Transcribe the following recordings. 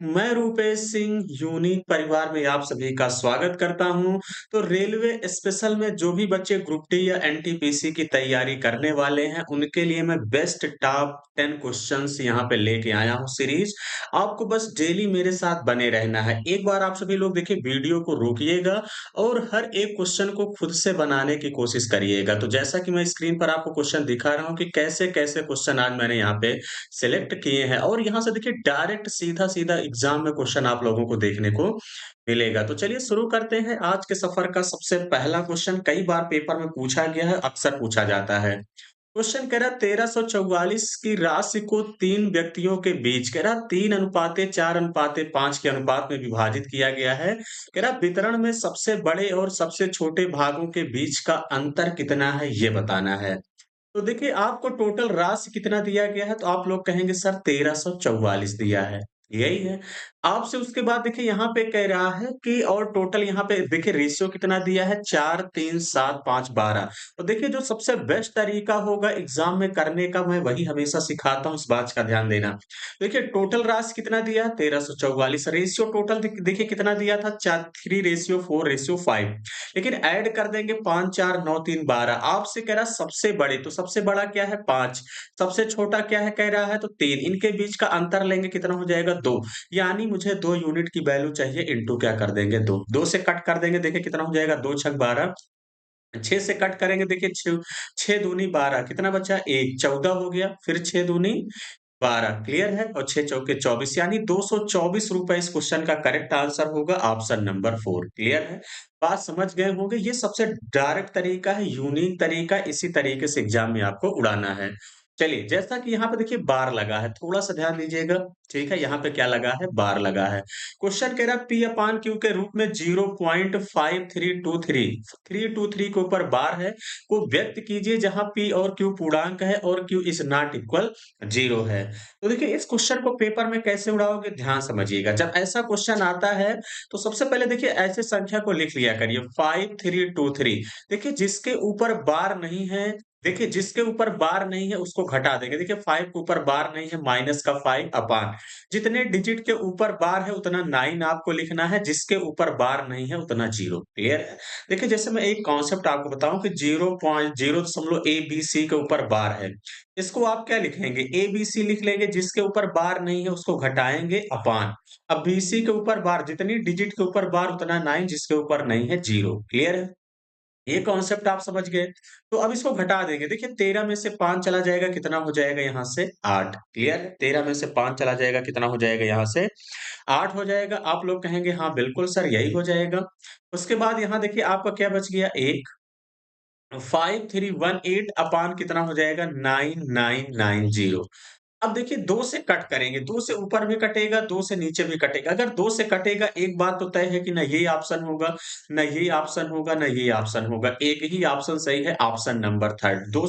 मैं रूपेश सिंह यूनिक परिवार में आप सभी का स्वागत करता हूं। तो रेलवे स्पेशल में जो भी बच्चे ग्रुप डी या एनटीपीसी की तैयारी करने वाले हैं उनके लिए मैं बेस्ट टॉप 10 क्वेश्चंस यहां पे लेके आया हूं सीरीज। आपको बस डेली मेरे साथ बने रहना है। एक बार आप सभी लोग देखिए वीडियो को रोकिएगा और हर एक क्वेश्चन को खुद से बनाने की कोशिश करिएगा। तो जैसा कि मैं स्क्रीन पर आपको क्वेश्चन दिखा रहा हूं कि कैसे कैसे क्वेश्चन आज मैंने यहाँ पे सिलेक्ट किए हैं और यहाँ से देखिए डायरेक्ट सीधा-सीधा एग्ज़ाम में क्वेश्चन आप लोगों को देखने को मिलेगा। तो चलिए शुरू करते हैं आज के सफ़र का सबसे पहला क्वेश्चन कई बार पेपर में पूछा गया है, अक्सर पूछा जाता है। क्वेश्चन कह रहा है 1344 की राशि को 3 व्यक्तियों के बीच कह रहा 3:4:5 के अनुपात में विभाजित किया गया है। कह रहा वितरण में सबसे बड़े और सबसे छोटे भागों के बीच का अंतर कितना है ये बताना है। तो देखिए आपको टोटल राशि कितना दिया गया है तो आप लोग कहेंगे सर 1344 दिया है, यही है। आपसे उसके बाद देखिए यहाँ पे कह रहा है कि और टोटल यहाँ पे देखिए रेशियो कितना दिया है 4 3 7 5 12। तो देखिए जो सबसे बेस्ट तरीका होगा एग्जाम में करने का मैं वही हमेशा सिखाता हूँ, इस बात का ध्यान देना। देखिए टोटल राशि कितना दिया है 1344, रेशियो टोटल देखिए कितना दिया था 3:4:5, लेकिन ऐड कर देंगे 5 4 9 3 12। आपसे कह रहा है सबसे बड़े, तो सबसे बड़ा क्या है 5, सबसे छोटा क्या है कह रहा है तो 3, इनके बीच का अंतर लेंगे कितना हो जाएगा 2। यानी मुझे 2 यूनिट की वैल्यू चाहिए इंटू क्या कर देंगे 2, 2 से कट कर देंगे देखिए कितना हो जाएगा 2 छक 12, 6 से कट करेंगे देखिए 6 दूनी 12 कितना बचा 1, 14 हो गया, फिर 6 दूनी 12 क्लियर है और 6 चौके 24 यानी 224 रुपए इस क्वेश्चन का करेक्ट आंसर होगा ऑप्शन नंबर 4 क्लियर है। बात समझ गए होंगे, ये सबसे डायरेक्ट तरीका है, यूनिक तरीका, इसी तरीके से एग्जाम में आपको उड़ाना है। चलिए जैसा कि यहाँ पे देखिए बार लगा है, थोड़ा सा ध्यान दीजिएगा। ठीक है, यहाँ पे क्या लगा है बार लगा है। क्वेश्चन कह रहा है पी अपान क्यू के रूप में 0.5323 के ऊपर बार है को व्यक्त कीजिए जहां पी और क्यू पूर्णांक है और क्यू इज नॉट इक्वल 0 है। तो देखिए इस क्वेश्चन को पेपर में कैसे उड़ाओगे ध्यान समझिएगा। जब ऐसा क्वेश्चन आता है तो सबसे पहले देखिए ऐसे संख्या को लिख लिया करिए 5323। देखिए जिसके ऊपर बार नहीं है, देखिए जिसके ऊपर बार नहीं है उसको घटा देंगे। देखिए 5 के ऊपर बार नहीं है माइनस का 5 अपान जितने डिजिट के ऊपर बार है उतना 9 आपको लिखना है, जिसके ऊपर बार नहीं है उतना 0 क्लियर है। देखिए जैसे मैं एक कॉन्सेप्ट आपको बताऊं कि 0.0 ए बी सी के ऊपर बार है, इसको आप क्या लिखेंगे ए बी सी लिख लेंगे, जिसके ऊपर बार नहीं है उसको घटाएंगे अपान। अब बी सी के ऊपर बार जितनी डिजिट के ऊपर बार उतना 9, जिसके ऊपर नहीं है 0 क्लियर है। ये कॉन्सेप्ट आप समझ गए। तो अब इसको घटा देंगे। देखिए 13 में से 5 चला जाएगा कितना हो जाएगा यहाँ से 8 क्लियर है। 13 में से 5 चला जाएगा कितना हो जाएगा यहाँ से 8 हो जाएगा। आप लोग कहेंगे हाँ बिल्कुल सर यही हो जाएगा। उसके बाद यहाँ देखिए आपका क्या बच गया 1, 5318 अपान कितना हो जाएगा 9990। अब देखिए 2 से कट करेंगे, 2 से ऊपर भी कटेगा, 2 से नीचे भी कटेगा। अगर 2 से कटेगा एक बात तो तय है कि ना ये ऑप्शन होगा, ना ये ऑप्शन होगा, ना ये ऑप्शन होगा। एक ही ऑप्शन सही है, ऑप्शन नंबर 3। 2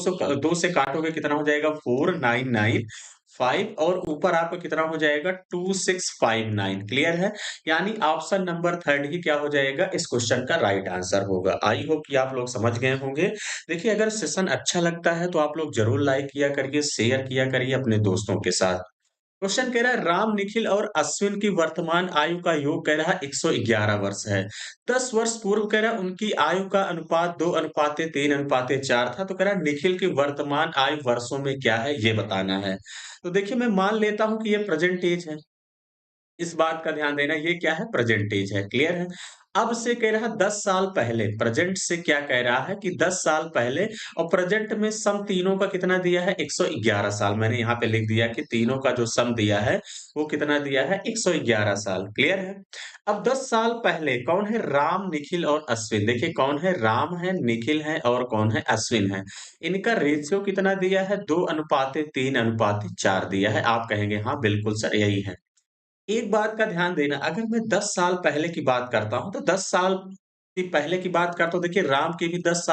से काटोगे कितना हो जाएगा 4995 और ऊपर आपका कितना हो जाएगा 2659 क्लियर है। यानी ऑप्शन नंबर 3 ही क्या हो जाएगा इस क्वेश्चन का राइट आंसर होगा। आई होप कि आप लोग समझ गए होंगे। देखिए अगर सेशन अच्छा लगता है तो आप लोग जरूर लाइक किया करिए, शेयर किया करिए अपने दोस्तों के साथ। क्वेश्चन कह रहा है राम, निखिल और अश्विन की वर्तमान आयु का योग कह रहा है 111 वर्ष है। 10 वर्ष पूर्व कह रहा है उनकी आयु का अनुपात 2:3:4 था। तो कह रहा है निखिल की वर्तमान आयु वर्षों में क्या है ये बताना है। तो देखिए मैं मान लेता हूं कि ये प्रेजेंट एज है, इस बात का ध्यान देना ये क्या है प्रेजेंटेज है क्लियर है। अब से कह रहा है 10 साल पहले, प्रेजेंट से क्या कह रहा है कि 10 साल पहले और प्रेजेंट में सम तीनों का कितना दिया है 111 साल। मैंने यहाँ पे लिख दिया कि तीनों का जो सम दिया है वो कितना दिया है 111 साल क्लियर है। अब 10 साल पहले कौन है राम, निखिल और अश्विन। देखिए कौन है राम है, निखिल है और कौन है अश्विन है। इनका रेशियो कितना दिया है 2:3:4 दिया है। आप कहेंगे हाँ बिल्कुल सर यही है। एक बात का ध्यान देना, अगर मैं 10 साल पहले की बात करता हूँ, तो 10 साल की पहले की बात करता हूँ, देखिए राम के भी 10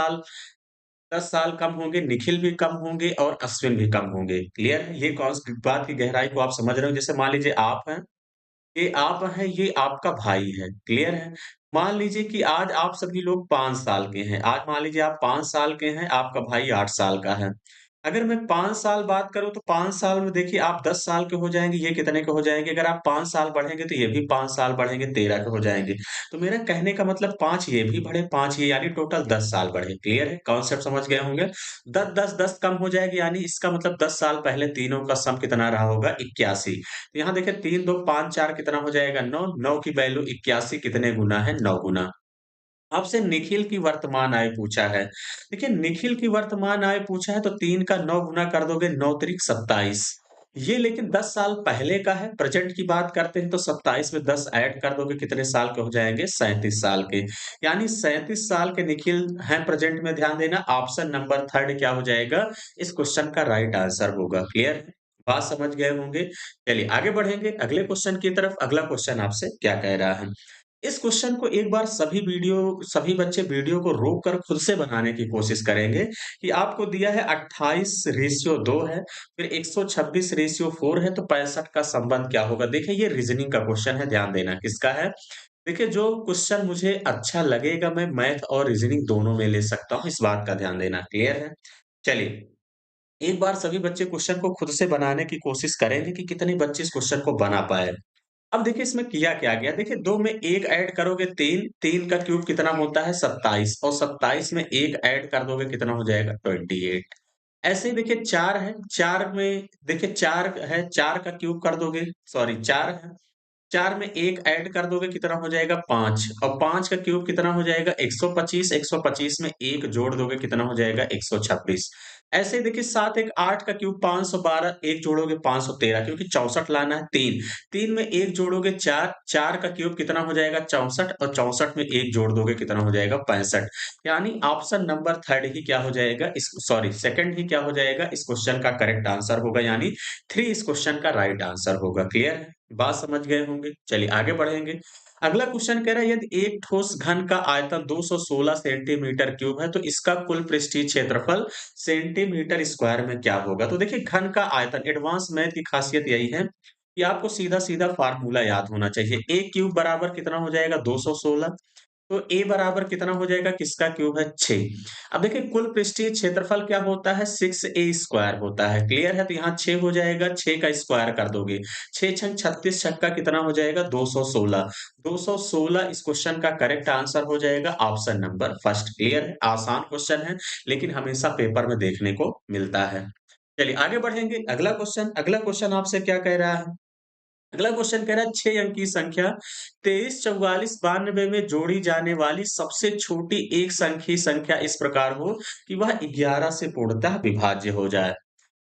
साल कम होंगे, निखिल भी कम होंगे और अश्विन भी कम होंगे। क्लियर है? ये कौन सी बात की गहराई को आप समझ रहे हो? जैसे मान लीजिए आप हैं, ये आपका भाई है। क्लियर है? मान लीजिए कि आज आप सभी लोग 5 साल के हैं। आज मान लीजिए आप 5 साल के हैं, आपका भाई 8 साल का है। अगर मैं 5 साल बात करूँ तो 5 साल में देखिए आप 10 साल के हो जाएँगे, ये कितने के हो जाएँगे? अगर आप 5 साल बढ़ेंगे तो ये भी 5 साल बढ़ेंगे, 13 के हो जाएँगे। तो मेरा कहने का मतलब 5 ये भी बढ़े, 5 ये यानी टोटल 10 साल बढ़े। क्लियर है? कॉन्सेप्ट समझ गए होंगे? 10, 10, 10 कम हो जाएगी यानी इसका मतलब 10 साल पहले तीनों का सम कितना रहा होगा? 81। तो यहाँ देखिए 3, 2, 5, 4 कितना हो जाएगा? 9, 9 की वैल्यू 81 कितने गुना है? 9 गुना। आपसे निखिल की वर्तमान आय पूछा है। देखिए निखिल की वर्तमान आय पूछा है तो 3 का 9 गुना कर दोगे 9 त्रिक 27। ये लेकिन 10 साल पहले का है, प्रेज़ेंट की बात करते हैं तो 27 में 10 ऐड कर दोगे कितने साल के हो जाएँगे? 37 साल के। यानी 37 साल के निखिल हैं प्रेज़ेंट में ध्यान देना ऑप्शन नंबर 3 क्या हो जाएगा? इस क्वेश्चन का राइट आंसर होगा। क्लियर है? बात समझ गए होंगे। चलिए आगे बढ़ेंगे अगले क्वेश्चन की तरफ। अगला क्वेश्चन आपसे क्या कह रहा है? इस क्वेश्चन को एक बार सभी बच्चे वीडियो को रोक कर खुद से बनाने की कोशिश करेंगे कि आपको दिया है 28:2 है, फिर 126:4 है, तो 65 का संबंध क्या होगा? देखिए ये रीजनिंग का क्वेश्चन है, ध्यान देना किसका है? देखिए जो क्वेश्चन मुझे अच्छा लगेगा मैं मैथ और रीजनिंग दोनों में ले सकता हूँ, इस बात का ध्यान देना। क्लियर है? चलिए, एक बार सभी बच्चे क्वेश्चन को खुद से बनाने की कोशिश करेंगे कि कितने बच्चे इस क्वेश्चन को बना पाए। अब देखिए इसमें किया क्या गया, देखिए 2 में 1 ऐड करोगे 3, 3 का क्यूब कितना होता है 27 और 27 में 1 ऐड कर दोगे कितना हो जाएगा 28। ऐसे ही देखिए 4 है, 4 में देखिए 4 है, 4 का क्यूब कर दोगे सॉरी 4 है, 4 में 1 ऐड कर दोगे कितना हो जाएगा 5 और 5 का क्यूब कितना हो जाएगा 125, 125 में 1 जोड़ दोगे कितना हो जाएगा 126। ऐसे ही देखिए 7 एक 8 का क्यूब 512, 1 जोड़ोगे 513 क्योंकि 64 लाना है 3, 3 में 1 जोड़ोगे 4, 4 का क्यूब कितना हो जाएगा 64 और 64 में 1 जोड़ दोगे कितना हो जाएगा 65। यानी ऑप्शन नंबर 3 ही क्या हो जाएगा इस सॉरी सेकंड ही क्या हो जाएगा इस क्वेश्चन का करेक्ट आंसर होगा यानी 3 इस क्वेश्चन का राइट आंसर होगा। क्लियर है? बात समझ गए होंगे। चलिए आगे बढ़ेंगे। अगला क्वेश्चन कह रहा है यदि एक ठोस घन का आयतन 216 सेंटीमीटर क्यूब है तो इसका कुल पृष्ठीय क्षेत्रफल सेंटीमीटर स्क्वायर में क्या होगा? तो देखिए घन का आयतन एडवांस मैथ की खासियत यही है कि आपको सीधा-सीधा फार्मूला याद होना चाहिए। a क्यूब बराबर कितना हो जाएगा 216 तो a बराबर कितना हो जाएगा किसका क्यूब है 6। अब देखिए कुल पृष्ठीय क्षेत्रफल क्या होता है 6a स्क्वायर होता है। क्लियर है? तो यहाँ 6 हो जाएगा 6 का स्क्वायर कर दोगे 6 छंग 36 छक्का कितना हो जाएगा 216। 216 इस क्वेश्चन का करेक्ट आंसर हो जाएगा ऑप्शन नंबर फर्स्ट। क्लियर है? आसान क्वेश्चन है लेकिन हमेशा पेपर में देखने को मिलता है। चलिए आगे बढ़ेंगे अगला क्वेश्चन आपसे क्या कह रहा है? अगला क्वेश्चन कह रहा है 6 अंक की संख्या 23, 44, 92 में जोड़ी जाने वाली सबसे छोटी एक संख्यीय संख्या इस प्रकार हो कि वह 11 से पूर्णतः विभाज्य हो जाए।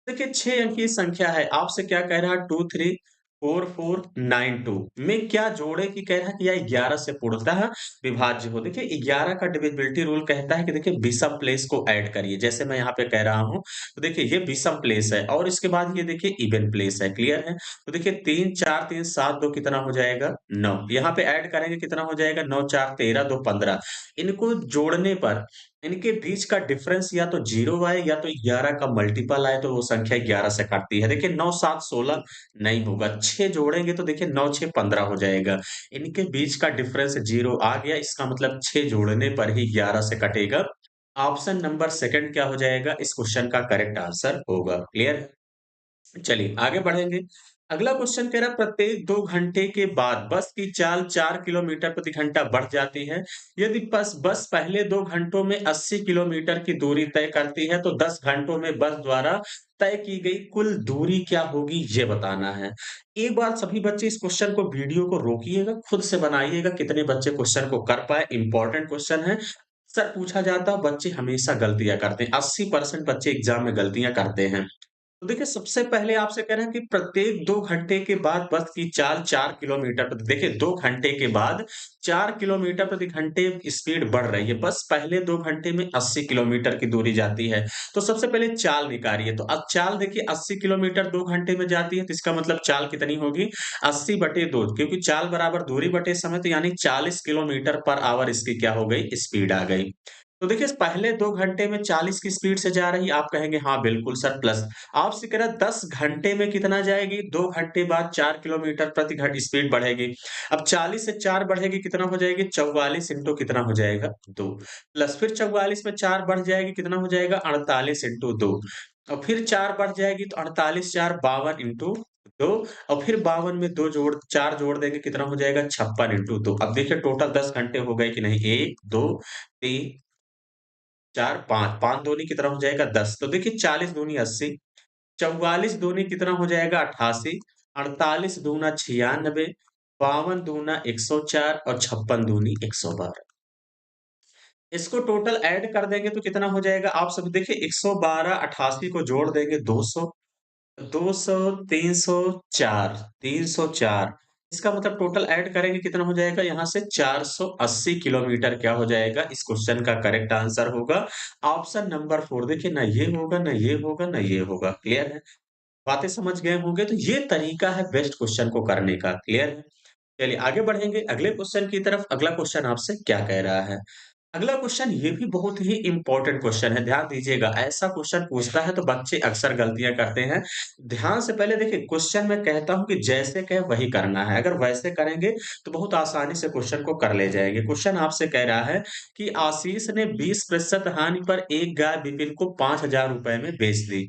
देखिए 6 अंकीय संख्या है, आपसे क्या कह रहा है 2, 3, 4, 4, 9, 2 में क्या जोड़े कि कह रहा है कि यह 11 से पूर्णतः विभाज्य हो। देखिए 11 का डिविजिबिलिटी रूल कहता है कि देखिए विषम प्लेस को ऐड करिए। जैसे मैं यहाँ पे कह रहा हूँ, तो देखिए ये विषम प्लेस है और इसके बाद ये देखिए इवन प्लेस है। क्लियर है? तो देखिए 3, 4, 3, 7, 2 कितना हो जाएगा 9। यहाँ पे ऐड करेंगे कितना हो जाएगा 9, 4, 13, 2, 15। इनको जोड़ने पर इनके बीच का डिफरेंस या तो 0 आए या तो 11 का मल्टीपल आए तो वो संख्या 11 से कटती है। देखिए 9, 7, 16 नहीं होगा, 6 जोड़ेंगे तो देखिए 9, 6, 15 हो जाएगा। इनके बीच का डिफरेंस 0 आ गया, इसका मतलब 6 जोड़ने पर ही 11 से कटेगा। ऑप्शन नंबर सेकंड क्या हो जाएगा इस क्वेश्चन का करेक्ट आंसर होगा। क्लियर है? चलिए आगे बढ़ेंगे। अगला क्वेश्चन कह रहा है प्रत्येक 2 घंटे के बाद बस की चाल 4 किलोमीटर प्रति घंटा बढ़ जाती है। यदि बस बस पहले 2 घंटों में 80 किलोमीटर की दूरी तय करती है तो 10 घंटों में बस द्वारा तय की गई कुल दूरी क्या होगी ये बताना है। एक बार सभी बच्चे इस क्वेश्चन को वीडियो को रोकिएगा, खुद से बनाइएगा कितने बच्चे क्वेश्चन को कर पाए। इंपॉर्टेंट क्वेश्चन है। अक्सर पूछा जाता है बच्चे हमेशा गलतियाँ करते हैं। 80% बच्चे एग्ज़ाम में गलतियाँ करते हैं। तो देखिए, सबसे पहले आपसे कह रहे हैं कि प्रत्येक 2 घंटे के बाद बस की चाल 4 किलोमीटर प्रति देखिए 2 घंटे के बाद 4 किलोमीटर प्रति घंटे स्पीड बढ़ रही है। बस पहले 2 घंटे में 80 किलोमीटर की दूरी जाती है। तो सबसे पहले चाल निकालिए। तो अब चाल देखिए 80 किलोमीटर 2 घंटे में जाती है, तो इसका मतलब चाल कितनी होगी 80/2 क्योंकि चाल बराबर दूरी बटे समय तो यानी 40 किलोमीटर पर आवर इसकी क्या हो गई स्पीड आ गई। तो देखिए पहले 2 घंटे में 40 की स्पीड से जा रही है, आप कहेंगे हाँ बिल्कुल सर प्लस आपसे कह रहा है 10 घंटे में कितना जाएगी? 2 घंटे बाद 4 किलोमीटर प्रति स्पीड बढ़ेगी। अब 40 से 4 बढ़ेगी कितना हो जाएगी? 44 इंटू कितना हो जाएगा? 2 प्लस फिर 44 में 4 बढ़ जाएगी कितना हो जाएगा? 48 इंटू 2 और फिर 4 बढ़ जाएगी तो 48 4 52 इंटू 2 और फिर 52 में 2 जोड़ 4 जोड़ देंगे कितना हो जाएगा 56 इंटू 2। अब देखिए टोटल 10 घंटे हो गए कि नहीं 1 2 3 4 5 5 दूनी कितना हो जाएगा 10 तो देखिए 40 दूनी 80 44 दूनी कितना हो जाएगा 88 48 दूना 96 52 दूना 104 और 56 दूनी 112। इसको टोटल ऐड कर देंगे तो कितना हो जाएगा आप सब देखिए 112 88 को जोड़ देंगे 200 200 304 304 इसका मतलब टोटल ऐड करेंगे कितना हो जाएगा यहाँ से 480 किलोमीटर क्या हो जाएगा इस क्वेश्चन का करेक्ट आंसर होगा ऑप्शन नंबर 4। देखिए ना ये होगा ना ये होगा ना ये होगा क्लियर है बातें समझ गए होंगे तो ये तरीका है बेस्ट क्वेश्चन को करने का क्लियर है। चलिए आगे बढ़ेंगे अगले क्वेश्चन की तरफ। अगला क्वेश्चन आपसे क्या कह रहा है। अगला क्वेश्चन ये भी बहुत ही इंपॉर्टेंट क्वेश्चन है, ध्यान दीजिएगा। ऐसा क्वेश्चन पूछता है तो बच्चे अक्सर गलतियां करते हैं। ध्यान से पहले देखिए क्वेश्चन मैं कहता हूं कि जैसे कहे वही करना है। अगर वैसे करेंगे तो बहुत आसानी से क्वेश्चन को कर ले जाएंगे। क्वेश्चन आपसे कह रहा है कि आशीष ने 20% हानि पर एक गाय विपिन को 5,000 रुपए में बेच दी।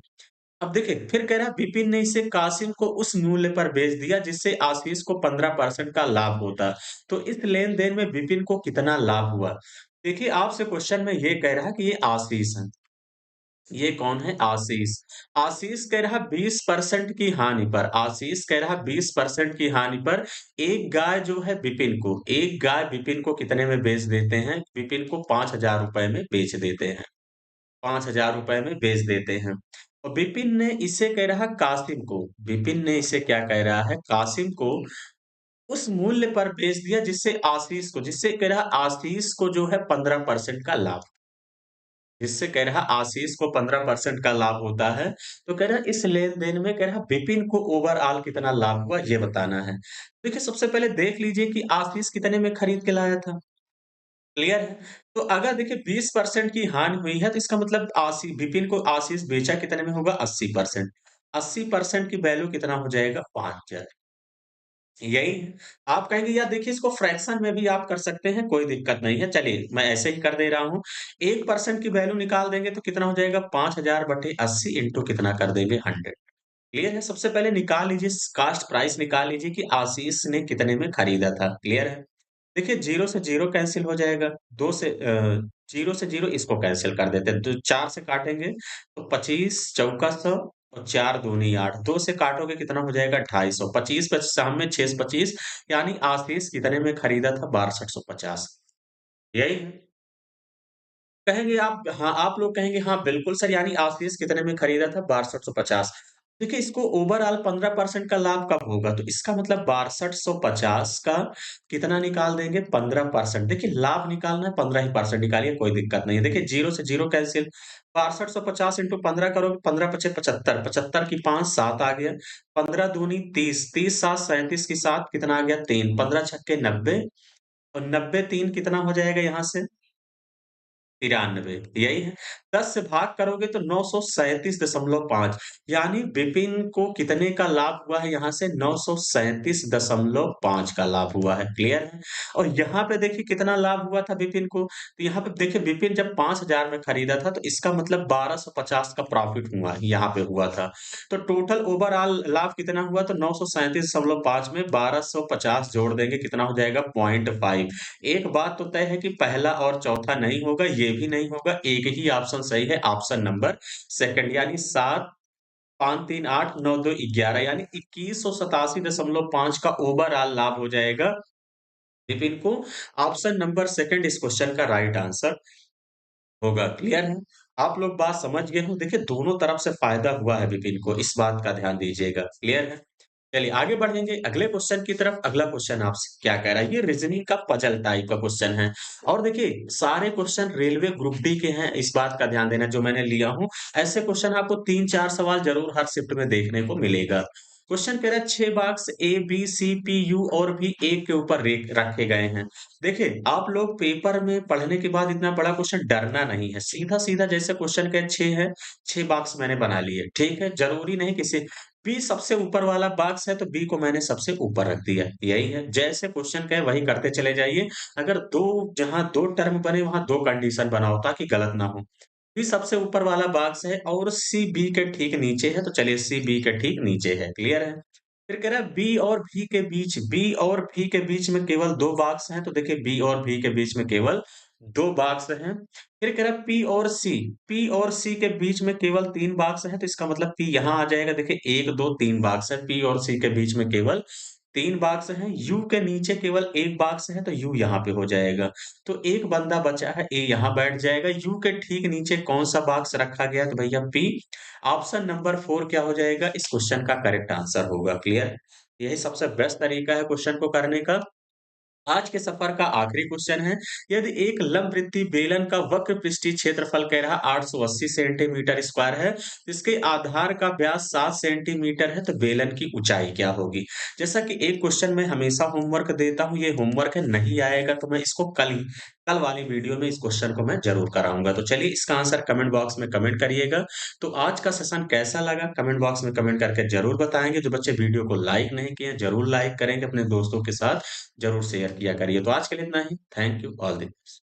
अब देखिए फिर कह रहा है विपिन ने इसे कासिम को उस मूल्य पर बेच दिया जिससे आशीष को 15% का लाभ होता। तो इस लेन-देन में विपिन को कितना लाभ हुआ? देखिए आपसे क्वेश्चन में ये कह रहा है कि ये आशीष है। ये कौन है? आशीष। आशीष कह रहा है 20% की हानि पर आशीष कह रहा है 20% की हानि पर एक गाय जो है विपिन को एक गाय विपिन को कितने में बेच देते हैं? विपिन को 5,000 रुपए में बेच देते हैं। 5,000 रुपए में बेच देते हैं। और विपिन ने इसे कह रहा कासिम को विपिन ने इसे क्या कह रहा है कासिम को उस मूल्य पर बेच दिया जिससे कह रहा आशीष को जो है 15% का लाभ जिससे कह रहा आशीष को 15% का लाभ होता है। तो कह रहा इस लेन-देन में कह रहा विपिन को ओवरऑल कितना लाभ हुआ ये बताना है। देखिए सबसे पहले देख लीजिए कि आशीष कितने में खरीद के लाया था। क्लियर है? तो अगर देखिए 20% की हानि हुई है तो इसका मतलब विपिन को आशीष बेचा कितने में होगा 80%। 80% की वैल्यू कितना हो जाएगा 5,000। यही है। आप कहेंगे यार देखिए इसको फ्रैक्शन में भी आप कर सकते हैं, कोई दिक्कत नहीं है। चलिए मैं ऐसे ही कर दे रहा हूँ। 1% की वैल्यू निकाल देंगे तो कितना हो जाएगा 5,000 बटे 80 इंटू कितना कर देंगे 100। क्लियर है? सबसे पहले निकाल लीजिए कास्ट प्राइस निकाल लीजिए कि आशीष ने कितने में खरीदा था। क्लियर है? देखिए 0 से 0 कैंसल हो जाएगा, 2 से 0 से 0 इसको कैंसल कर देते हैं, तो 4 से काटेंगे तो 25 चौका 100 और 4 दूनी 8, 2 से काटोगे कितना हो जाएगा 250, 25 शाम में 6 25 यानी आशीष कितने में खरीदा था 6250। यही है। कहेंगे आप हाँ, आप लोग कहेंगे हाँ, बिल्कुल सर यानी आशीष कितने में खरीदा था 6250। देखिए इसको ओवरऑल 15% का लाभ कब होगा? तो इसका मतलब 6250 का कितना निकाल देंगे 15%। देखिए लाभ निकालना है 15 ही परसेंट निकालिए कोई दिक्कत नहीं है। देखिए 0 से 0 कैंसल 6250 इंटू 15 करोगे 15 पचे 75 75 की 5 7 आ गया। 15 दूनी 30 30 7 37 की 7 कितना आ गया 3 15 छक्के 90 और 90 3 कितना हो जाएगा यहाँ से 93 यही है। 10 से भाग करोगे तो 937.5 यानी विपिन को कितने का लाभ हुआ है यहाँ से 937.5 का लाभ हुआ है, क्लियर है? और यहाँ पे देखिए कितना लाभ हुआ था विपिन को, तो यहाँ पे देखिए विपिन जब 5,000 में खरीदा था तो इसका मतलब 1250 का प्रॉफिट हुआ यहाँ पे हुआ था। तो टोटल ओवरऑल लाभ कितना हुआ तो 937.5 में 1250 जोड़ देंगे कितना हो जाएगा 0.5। एक बात तो तय है कि पहला और चौथा नहीं होगा, ये भी नहीं होगा, एक ही ऑप्शन सही है, ऑप्शन नंबर सेकंड यानी 7 5 3 8 9 2 11 यानी 2187.5 का ओवरऑल लाभ हो जाएगा विपिन को। ऑप्शन नंबर सेकंड इस क्वेश्चन का राइट आंसर होगा, क्लियर है? आप लोग बात समझ गए हो, देखिए दोनों तरफ से फायदा हुआ है विपिन को, इस बात का ध्यान दीजिएगा, क्लियर है? चलिए आगे बढ़ेंगे अगले क्वेश्चन की तरफ। अगला क्वेश्चन आपसे क्या कह रहा है? ये रीजनिंग का पजल टाइप का क्वेश्चन है और देखिए सारे क्वेश्चन रेलवे ग्रुप डी के हैं, इस बात का ध्यान देना जो मैंने लिया हूँ। ऐसे क्वेश्चन आपको 3-4 सवाल जरूर हर शिफ्ट में देखने को मिलेगा। क्वेश्चन कह रहा है 6 box A B C P U और भी एक के ऊपर रखे गए हैं। देखिए आप लोग पेपर में पढ़ने के बाद इतना बड़ा क्वेश्चन डरना नहीं है, सीधा सीधा जैसे क्वेश्चन के 6 है 6 बॉक्स मैंने बना लिए, ठीक है? जरूरी नहीं किसी बी सबसे ऊपर वाला बॉक्स है तो बी को मैंने सबसे ऊपर रख दिया। यही है, जैसे क्वेश्चन कहे वही करते चले जाइए। अगर 2 जहाँ 2 टर्म बने वहाँ 2 कंडीशन बनाओ ताकि गलत ना हो। बी सबसे ऊपर वाला बॉक्स है और सी बी के ठीक नीचे है, तो चलिए सी बी के ठीक नीचे है, क्लियर है? फिर कह रहा है बी और भी के बीच में केवल 2 बॉक्स हैं, तो देखिए बी और भी के बीच में केवल 2 बॉक्स हैं। फिर कह रहा है पी और सी के बीच में केवल 3 बॉक्स हैं, तो इसका मतलब पी यहाँ आ जाएगा। देखिए 1, 2, 3 बॉक्स है, पी और सी के बीच में केवल 3 बॉक्स हैं। यू के नीचे केवल 1 बॉक्स है, तो यू यहाँ पे हो जाएगा। तो एक बंदा बचा है, ए यहाँ बैठ जाएगा। यू के ठीक नीचे कौन-सा बॉक्स रखा गया? तो भैया पी। ऑप्शन नंबर 4 क्या हो जाएगा? इस क्वेश्चन का करेक्ट आंसर होगा, क्लियर? यही सबसे बेस्ट तरीका है क्वेश्चन को करने का। आज के सफर का आखिरी क्वेश्चन है, यदि एक लंबवृत्तीय बेलन का वक्र पृष्ठीय क्षेत्रफल कह रहा 880 सेंटीमीटर स्क्वायर है, इसके आधार का व्यास 7 सेंटीमीटर है, तो बेलन की ऊंचाई क्या होगी? जैसा कि एक क्वेश्चन मैं हमेशा होमवर्क देता हूँ, ये होमवर्क है, नहीं आएगा तो मैं इसको कल वाली वीडियो में इस क्वेश्चन को मैं जरूर कराऊंगा। तो चलिए इसका आंसर कमेंट बॉक्स में कमेंट करिएगा। तो आज का सेशन कैसा लगा कमेंट बॉक्स में कमेंट करके जरूर बताएंगे। जो बच्चे वीडियो को लाइक नहीं किए जरूर लाइक करेंगे, अपने दोस्तों के साथ जरूर शेयर किया करिए। तो आज के लिए इतना ही। Thank you all the best.